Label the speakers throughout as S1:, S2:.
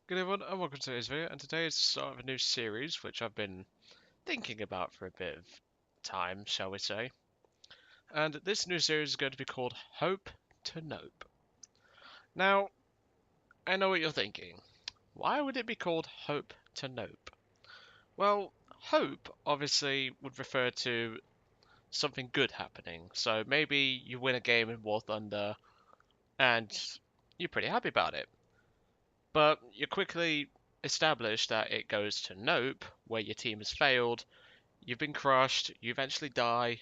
S1: Good everyone, and welcome to today's video. And today is the start of a new series, which I've been thinking about for a bit of time, shall we say. And this new series is going to be called Hope to Nope. Now, I know what you're thinking. Why would it be called Hope to Nope? Well, hope obviously would refer to something good happening. So maybe you win a game in War Thunder and you're pretty happy about it. But you quickly establish that it goes to Nope, where your team has failed. You've been crushed, you eventually die,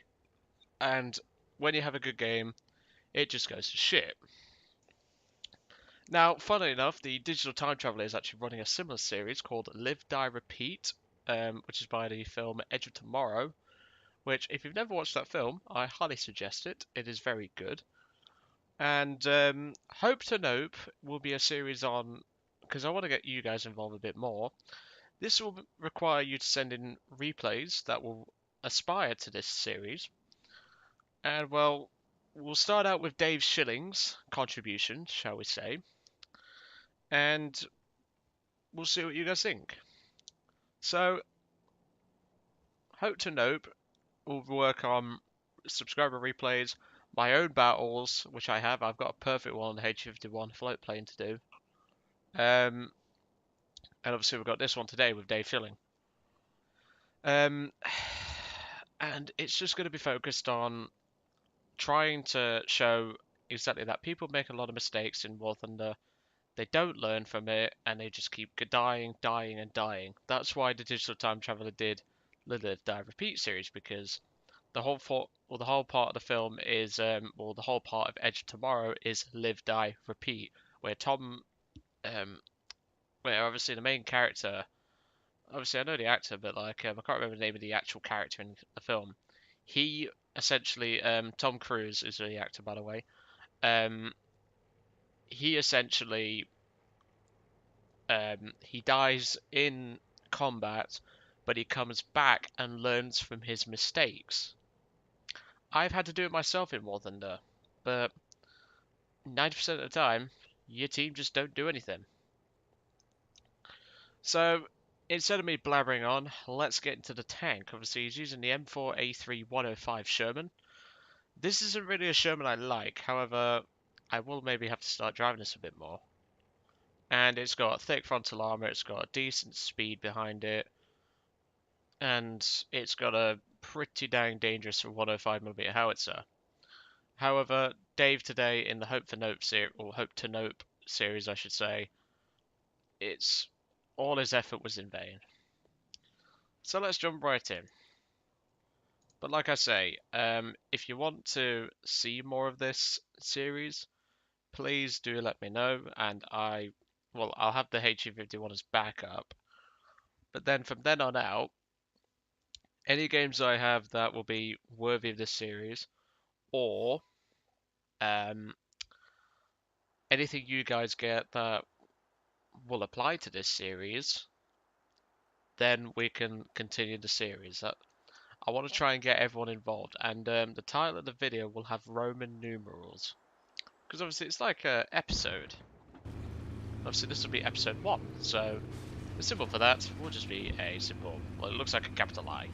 S1: and when you have a good game, it just goes to shit. Now, funnily enough, the Digital Time Traveler is actually running a similar series called Live, Die, Repeat, which is by the film Edge of Tomorrow, which, if you've never watched that film, I highly suggest it. It is very good. And Hope to Nope will be a series on, because I want to get you guys involved a bit more. This will require you to send in replays that will aspire to this series. And well, we'll start out with Dave Schilling's contribution, shall we say, and we'll see what you guys think. So, Hope to Nope will work on subscriber replays, my own battles, which I have. I've got a perfect one on H51 float plane to do. And obviously we've got this one today with Dave Schilling. And it's just going to be focused on trying to show exactly that people make a lot of mistakes in War Thunder. They don't learn from it, and they just keep dying, dying, and dying. That's why the Digital Time Traveler did the Live, Die, Repeat series, because the whole the whole part of the film is, or the whole part of Edge of Tomorrow is Live, Die, Repeat, where where obviously the main character, obviously I know the actor, but like I can't remember the name of the actual character in the film. He essentially, Tom Cruise is the actor, by the way. Um, he essentially he dies in combat, but he comes back and learns from his mistakes. I've had to do it myself in War Thunder, but 90% of the time, your team just don't do anything. So instead of me blabbering on, let's get into the tank. Obviously, he's using the M4A3 105 Sherman. This isn't really a Sherman I like, however, I will maybe have to start driving this a bit more. And it's got thick frontal armor, it's got a decent speed behind it, and it's got a pretty dang dangerous 105mm howitzer. However, Dave today in the Hope for Nope series, or Hope to Nope series, I should say, it's all his effort was in vain. So let's jump right in. But like I say, if you want to see more of this series, please do let me know, and I'll have the HE51 as backup. But then from then on out, any games I have that will be worthy of this series, or anything you guys get that will apply to this series, then we can continue the series. I want to try and get everyone involved, and the title of the video will have Roman numerals, because obviously it's like an episode. Obviously this will be episode 1, so the symbol for that will just be a symbol. Well, it looks like a capital I.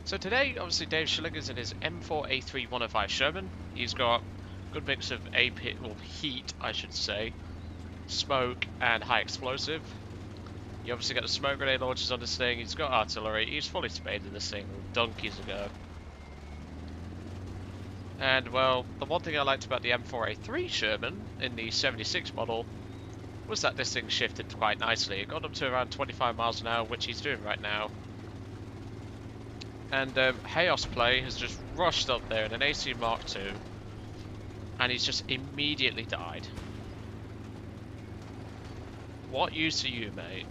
S1: So today, obviously Dave Schilling is in his M4A3 105 Sherman. He's got a good mix of heat, I should say, smoke, and high explosive. You obviously got the smoke grenade launchers on this thing, he's got artillery, he's fully spaded this thing donkeys ago. And well, the one thing I liked about the M4A3 Sherman in the 76 model was that this thing shifted quite nicely. It got up to around 25 miles an hour, which he's doing right now. And Chaos Play has just rushed up there in an AC Mark II, and he's just immediately died. What use are you, mate?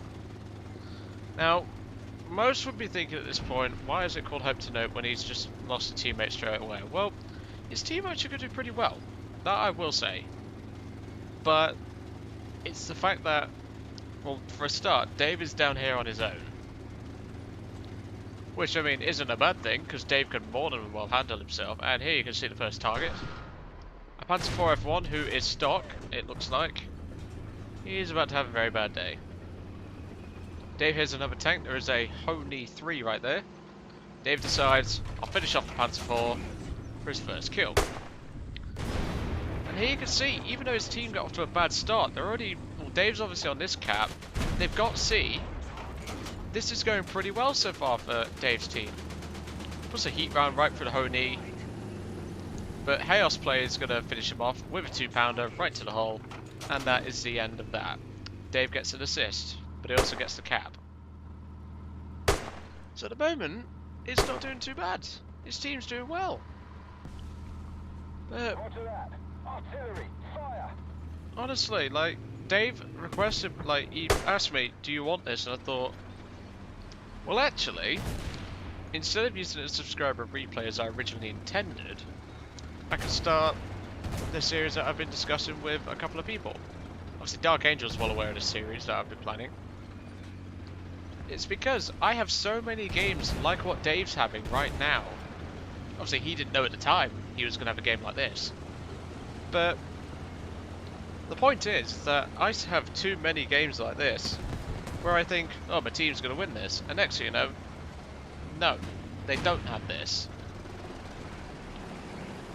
S1: Now, most would be thinking at this point, why is it called Hope to Nope when he's just lost a teammate straight away? Well, his teammates are going to do pretty well, that I will say. But it's the fact that, well, for a start, Dave is down here on his own. Which, I mean, isn't a bad thing, because Dave can more than well handle himself. And here you can see the first target. A Panzer IV F1, who is stock, it looks like. He's about to have a very bad day. Dave hears another tank. There is a M4A3 right there. Dave decides, I'll finish off the Panzer IV for his first kill. And here you can see, even though his team got off to a bad start, they're already... Well, Dave's obviously on this cap. They've got C. This is going pretty well so far for Dave's team. Puts a heat round right through the Honey. But Chaos Play is going to finish him off with a 2-pounder right to the hull. And that is the end of that. Dave gets an assist, but he also gets the cap. So at the moment, it's not doing too bad. His team's doing well. But honestly, like, Dave requested, like, he asked me, do you want this? And I thought, well, actually, instead of using a subscriber replay as I originally intended, I can start the series that I've been discussing with a couple of people. Obviously, Dark Angel's well aware of this series that I've been planning. It's because I have so many games like what Dave's having right now. Obviously, he didn't know at the time he was going to have a game like this. But the point is that I have too many games like this where I think, oh, my team's going to win this. And next thing you know, no, they don't have this.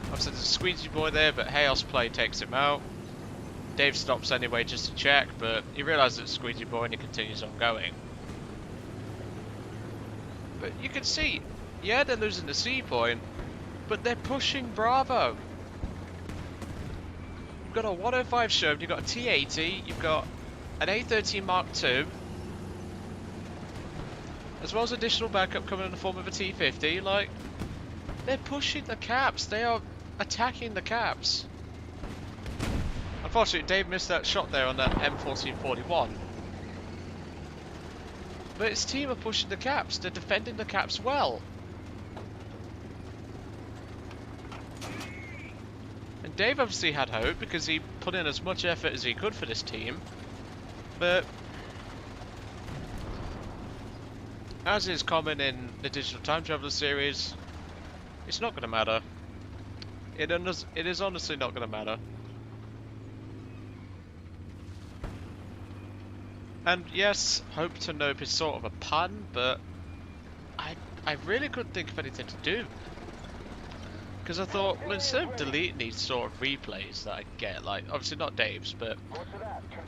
S1: Obviously, there's a squeegee boy there, but Chaos Play takes him out. Dave stops anyway just to check, but he realises it's a squeegee boy and he continues on going. But you can see, yeah, they're losing the C point, but they're pushing Bravo. You've got a 105 Sherman, you've got a T80, you've got an A13 Mark II, as well as additional backup coming in the form of a T50. Like, they're pushing the caps. They are attacking the caps. Unfortunately, Dave missed that shot there on that M1441. But his team are pushing the caps. They're defending the caps well. And Dave obviously had hope because he put in as much effort as he could for this team. But as is common in the Digital Time Traveler series, it's not going to matter. It is honestly not going to matter. And yes, hope to nope is sort of a pun, but I really couldn't think of anything to do. Because I thought, well, instead of deleting these sort of replays that I get, like, obviously not Dave's, but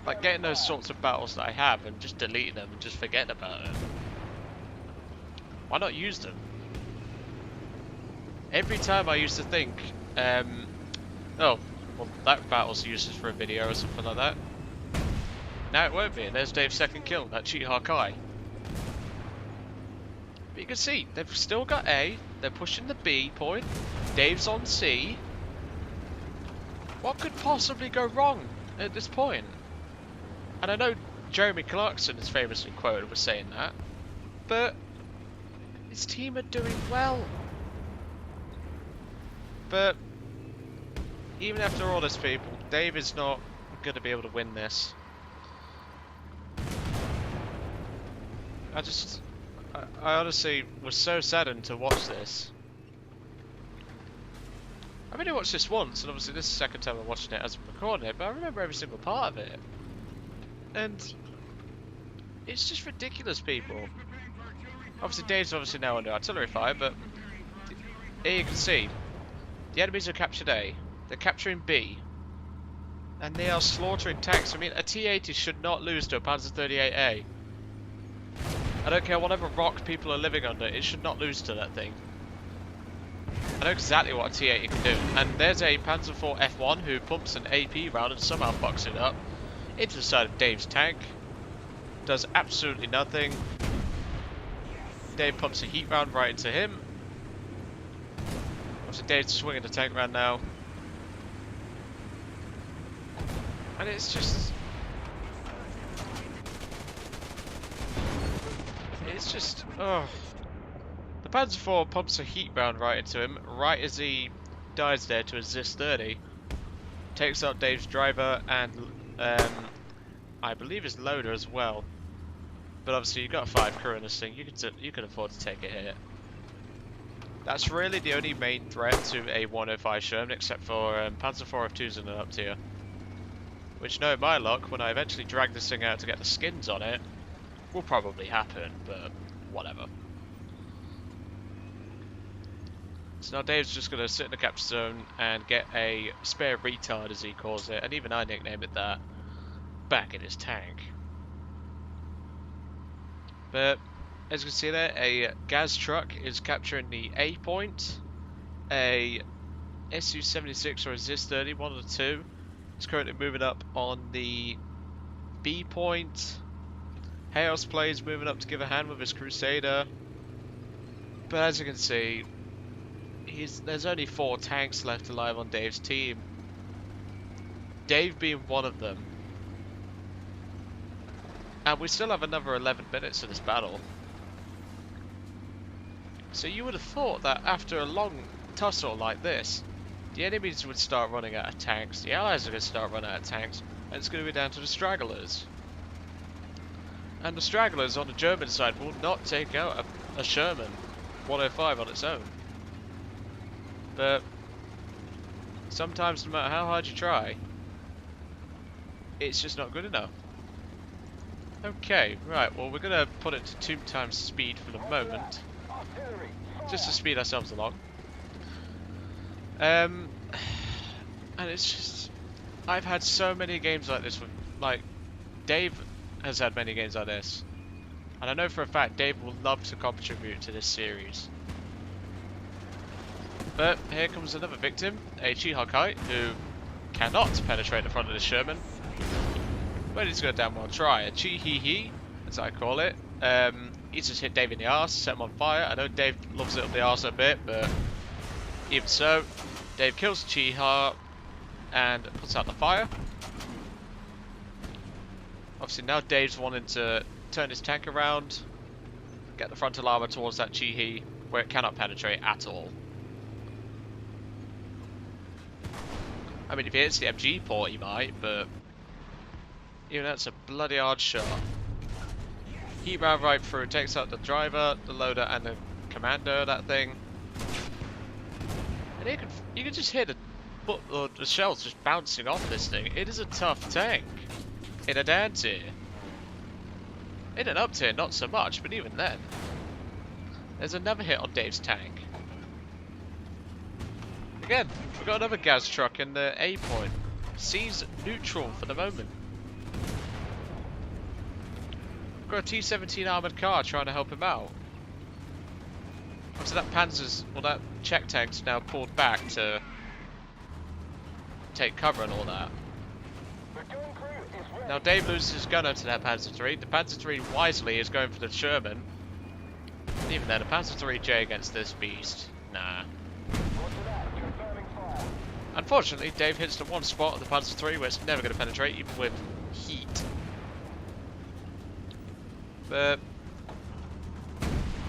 S1: like getting those sorts of battles that I have and just deleting them and just forgetting about it. Why not use them? Every time I used to think, oh, well, that battle's useless for a video or something like that. Now it won't be, and there's Dave's second kill, that cheat Harkai. But you can see, they've still got A, they're pushing the B point, Dave's on C. What could possibly go wrong at this point? And I know Jeremy Clarkson is famously quoted with saying that, but his team are doing well. But even after all this, people, Dave is not going to be able to win this. I honestly was so saddened to watch this. I've only watched this once, and obviously this is the second time I'm watching it as I'm recording it, but I remember every single part of it. And it's just ridiculous, people. Obviously Dave's obviously now under artillery fire, but here you can see, the enemies have captured A, they're capturing B, and they are slaughtering tanks. I mean, a T-80 should not lose to a Panzer 38A. I don't care whatever rock people are living under, it should not lose to that thing. I know exactly what a T-80 can do. And there's a Panzer IV F1 who pumps an AP round and somehow fucks it up into the side of Dave's tank. Does absolutely nothing. Dave pumps a heat round right into him. Obviously Dave's swinging the tank round now. And it's just... oh. The Panzer IV pumps a heat round right into him, right as he dies there to a ZIS-30. Takes out Dave's driver and I believe his loader as well. But obviously you've got 5 crew in this thing, you can afford to take a hit. That's really the only main threat to a 105 Sherman, except for Panzer IV F2s in an up tier. Which, knowing my luck, when I eventually drag this thing out to get the skins on it, will probably happen, but whatever. So now Dave's just going to sit in the capture zone and get a spare retard, as he calls it, and even I nickname it that, back in his tank. But, as you can see there, a Gaz truck is capturing the A point, a Su-76 or a Zis-30, one of the two, is currently moving up on the B point. Chaos Play's moving up to give a hand with his Crusader. But as you can see, there's only 4 tanks left alive on Dave's team. Dave being one of them. And we still have another 11 minutes of this battle. So you would have thought that after a long tussle like this, the enemies would start running out of tanks, the allies are going to start running out of tanks, and it's going to be down to the stragglers. And the stragglers on the German side will not take out a Sherman 105 on its own. But sometimes, no matter how hard you try, it's just not good enough. Okay, right, well we're going to put it to 2 times speed for the moment, just to speed ourselves along. And it's just, I've had so many games like this with, like, Dave has had many games like this. And I know for a fact Dave will love to contribute to this series. But here comes another victim, a Chi-Hawkite, who cannot penetrate the front of the Sherman. But he's going to damn well try. A Chi-Hee-Hee, as I call it. He just hit Dave in the arse, set him on fire. I know Dave loves it up the arse a bit, but even so, Dave kills the Chi-Ha and puts out the fire. Obviously now Dave's wanting to turn his tank around, get the frontal armor towards that Chi-Hee, where it cannot penetrate at all. I mean, if he hits the MG port, he might, but even that's a bloody hard shot. Heat round right through, takes out the driver, the loader, and the commander of that thing. And you can just hear the shells just bouncing off this thing. It is a tough tank in a down tier. In an up tier, not so much, but even then. There's another hit on Dave's tank. Again, we've got another Gaz truck in the A point. C's neutral for the moment. We've got a T-17 armoured car trying to help him out. So that Panzer's, well, that Czech tank's now pulled back to take cover and all that. Now Dave loses his gunner to that Panzer III. The Panzer III wisely is going for the Sherman. And even then, a Panzer IIIJ against this beast, nah. Unfortunately, Dave hits the one spot of the Panzer III where it's never going to penetrate, even with heat. But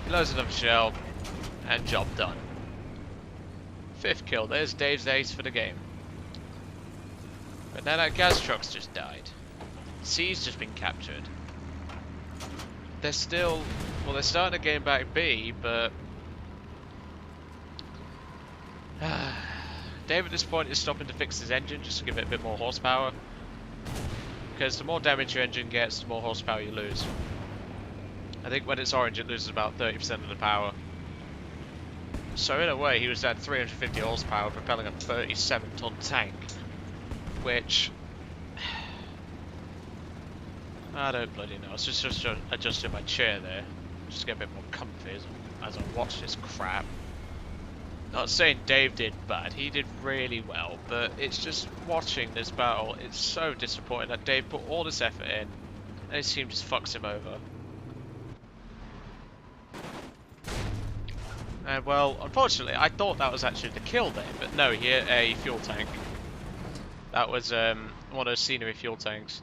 S1: he loads another shell, and job done. 5th kill. There's Dave's ace for the game. But now that Gaz truck's just died. C's just been captured. They're still, well, they're starting to gain back B, but Dave at this point is stopping to fix his engine just to give it a bit more horsepower. Because the more damage your engine gets, the more horsepower you lose. I think when it's orange, it loses about 30% of the power. So in a way, he was at 350 horsepower, propelling a 37-ton tank, which I don't bloody know. It's just adjusting my chair there, just to get a bit more comfy as I watch this crap. Not saying Dave did bad, he did really well, but it's just watching this battle, it's so disappointing that Dave put all this effort in, and his team just fucks him over. And well, unfortunately, I thought that was actually the kill there, but no, he hit a fuel tank. That was one of those scenery fuel tanks.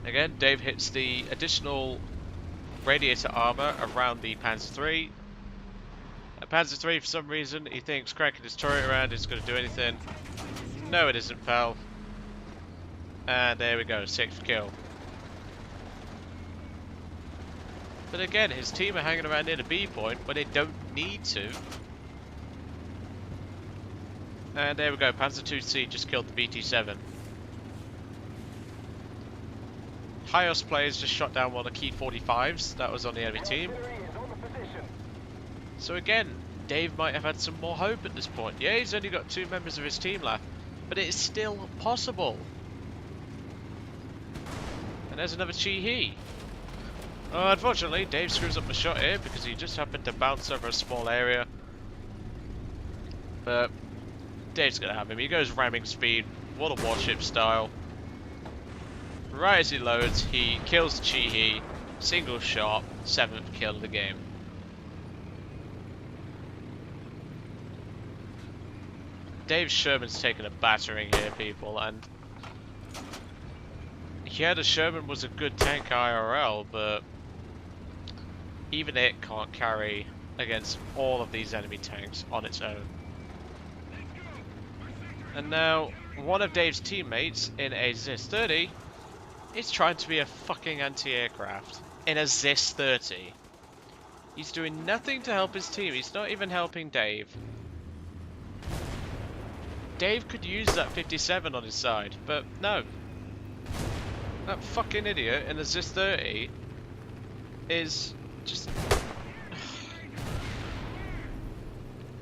S1: Again, Dave hits the additional radiator armor around the Panzer III. Panzer III, for some reason, he thinks cranking his turret around is going to do anything. No, it isn't, pal. And there we go, 6th kill. But again, his team are hanging around near the B point where they don't need to. And there we go, Panzer II-C just killed the BT-7. Hios players just shot down one of the key 45s that was on the enemy team. So again, Dave might have had some more hope at this point. Yeah, he's only got 2 members of his team left, but it is still possible. And there's another Chi-He. Unfortunately, Dave screws up the shot here because he just happened to bounce over a small area. But Dave's gonna have him. He goes ramming speed, World of Warship style. Right as he loads, he kills the Chi-He, single shot, 7th kill of the game. Dave Sherman's taken a battering here, people, and yeah, the Sherman was a good tank IRL, but even it can't carry against all of these enemy tanks on its own. And now, one of Dave's teammates in a ZIS-30 is trying to be a fucking anti-aircraft in a ZIS-30. He's doing nothing to help his team. He's not even helping Dave. Dave could use that 57 on his side, but no. That fucking idiot in the ZIS-30 is just...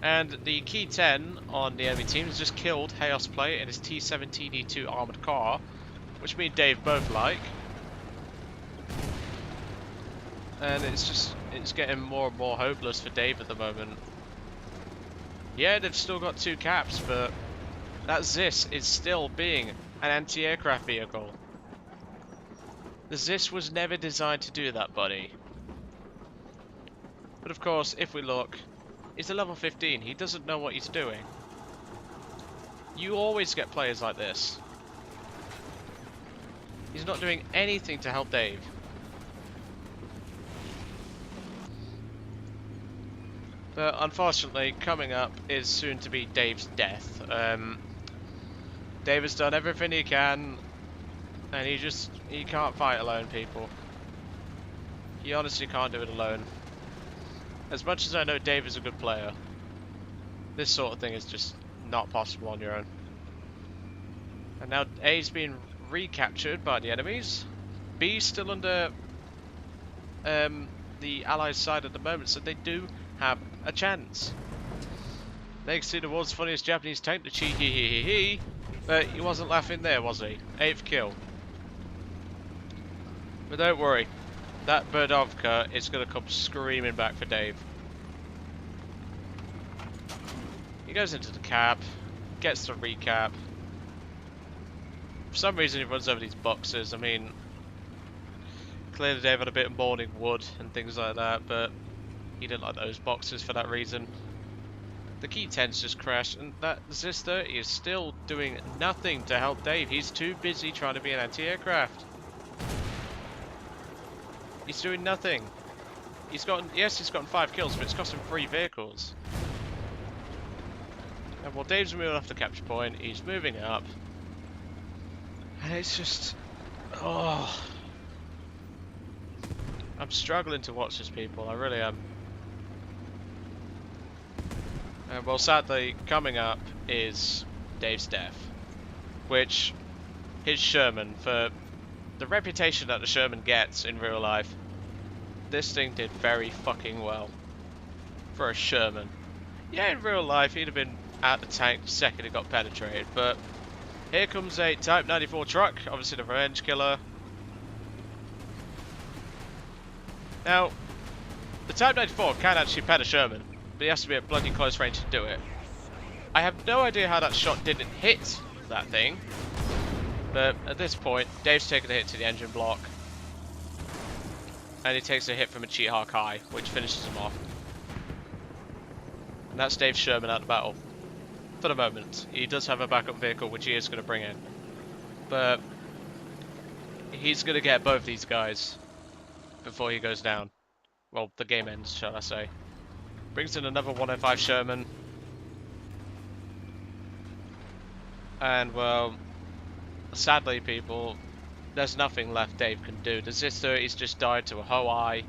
S1: And the Key 10 on the enemy team has just killed Chaos Play in his T-17E2 armoured car, which me and Dave both like. And it's getting more and more hopeless for Dave at the moment. Yeah, they've still got 2 caps, but that ZIS is still being an anti-aircraft vehicle. The ZIS was never designed to do that, buddy. But of course, if we look, he's a level 15. He doesn't know what he's doing. You always get players like this. He's not doing anything to help Dave. But unfortunately, coming up is soon to be Dave's death. Dave has done everything he can, and he can't fight alone, people. He honestly can't do it alone. As much as I know Dave is a good player, this sort of thing is just not possible on your own. And now A's been recaptured by the enemies. B's still under the Allies' side at the moment, so they do have a chance. They can see the world's funniest Japanese tank, the Chi-He, but he wasn't laughing there, was he? 8th kill. But don't worry, that Berdovka is going to come screaming back for Dave. He goes into the cap, gets the recap. For some reason he runs over these boxes. I mean, clearly Dave had a bit of morning wood and things like that, but he didn't like those boxes for that reason. The Key 10's just crashed, and that ZIS-30 is still doing nothing to help Dave. He's too busy trying to be an anti-aircraft. He's doing nothing. He's gotten 5 kills, but it's cost him 3 vehicles. And while Dave's moving off the capture point, he's moving up. And it's just... oh... I'm struggling to watch this, people. I really am. Well, sadly, coming up is Dave's death. Which, his Sherman, for the reputation that the Sherman gets in real life, this thing did very fucking well. For a Sherman. Yeah, in real life, he'd have been out the tank the second it got penetrated, but here comes a Type 94 truck, obviously the revenge killer. Now, the Type 94 can actually pen a Sherman, but he has to be at bloody close range to do it. I have no idea how that shot didn't hit that thing, but at this point, Dave's taken a hit to the engine block, and he takes a hit from a Chi-He, which finishes him off. And that's Dave Sherman out of the battle. For the moment. He does have a backup vehicle, which he is going to bring in. But he's going to get both these guys before he goes down. Well, the game ends, shall I say. Brings in another 105 Sherman. And, well, sadly, people, there's nothing left Dave can do. The ZIS-30's just died to a Ho-I.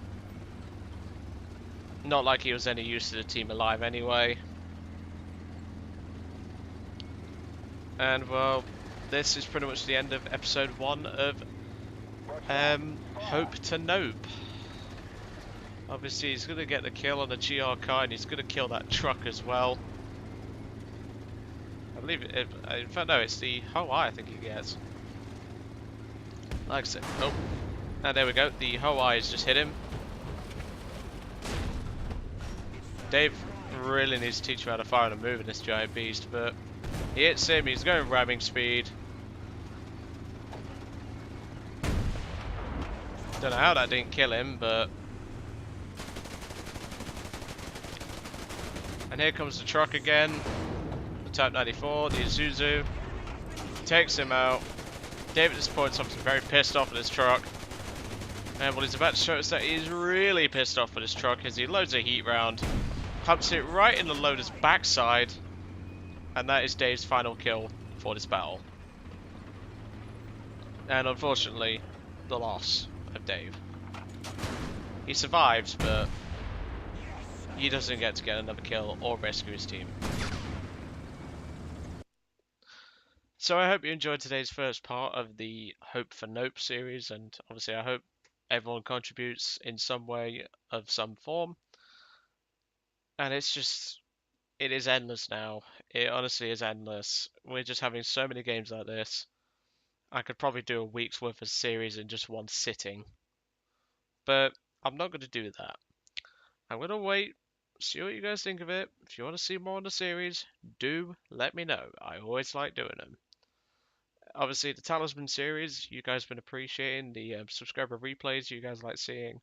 S1: Not like he was any use to the team alive anyway. And well, this is pretty much the end of episode 1 of Hope to Nope. Obviously, he's going to get the kill on the GR car, and he's going to kill that truck as well. I believe it, in fact, no, it's the Hawaii I think he gets. Like I said, oh, and there we go, the Hawaii has just hit him. Dave really needs to teach him how to fire and move in this giant beast, but he hits him, he's going ramming speed. Don't know how that didn't kill him, but... And here comes the truck again. The Type 94, the Isuzu. Takes him out. David at this point is obviously very pissed off at his truck. And what he's about to show us that he's really pissed off with his truck as he loads a heat round. Pumps it right in the loader's backside. And that is Dave's final kill for this battle. And unfortunately, the loss of Dave. He survives, but he doesn't get to get another kill or rescue his team. So I hope you enjoyed today's first part of the Hope for Nope series, and obviously I hope everyone contributes in some way of some form. And it's just, it is endless now. It honestly is endless. We're just having so many games like this. I could probably do a week's worth of series in just one sitting. But I'm not going to do that. I'm going to wait, see what you guys think of it. If you want to see more on the series, do let me know. I always like doing them. Obviously, the Talisman series, you guys have been appreciating. The subscriber replays you guys like seeing.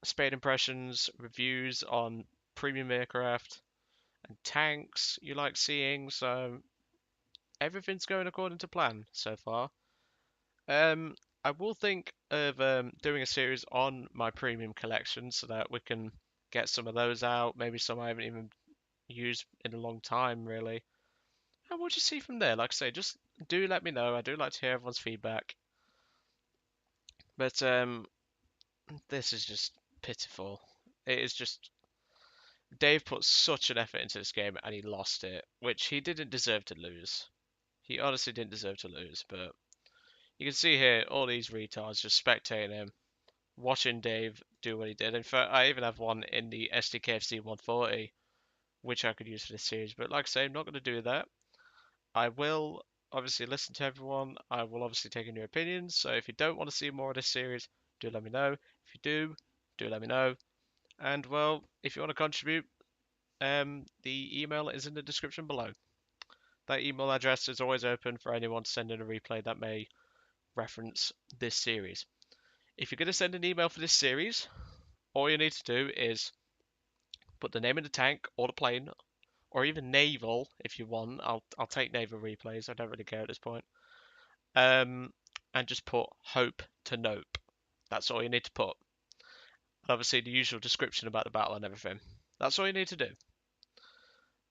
S1: Spade impressions, reviews on premium aircraft and tanks you like seeing. So everything's going according to plan so far. I will think of doing a series on my premium collection so that we can get some of those out. Maybe some I haven't even used in a long time, really. And we'll just see from there. Like I say, just do let me know. I do like to hear everyone's feedback. But this is just pitiful. It is just... Dave put such an effort into this game and he lost it, which he didn't deserve to lose. He honestly didn't deserve to lose, but you can see here all these retards just spectating him, watching Dave do what he did. In fact, I even have one in the SDKFC 140, which I could use for this series. But like I say, I'm not going to do that. I will obviously listen to everyone. I will obviously take in your opinions. So if you don't want to see more of this series, do let me know. If you do let me know. And well, if you want to contribute, the email is in the description below. That email address is always open for anyone to send in a replay that may reference this series. If you're going to send an email for this series, all you need to do is put the name of the tank or the plane, or even naval if you want. I'll take naval replays. I don't really care at this point. And just put Hope to Nope. That's all you need to put. And obviously the usual description about the battle and everything. That's all you need to do.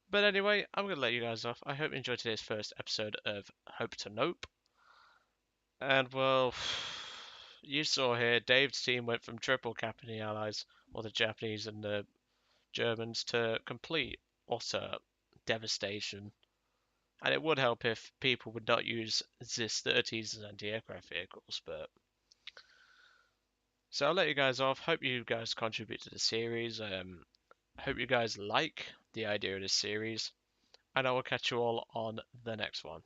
S1: But anyway, I'm going to let you guys off. I hope you enjoyed today's first episode of Hope to Nope. And well, you saw here, Dave's team went from triple capping the Allies, or the Japanese and the Germans, to complete utter devastation. And it would help if people would not use ZIS-30s as anti-aircraft vehicles, but... So I'll let you guys off. Hope you guys contribute to the series. Hope you guys like the idea of this series. And I will catch you all on the next one.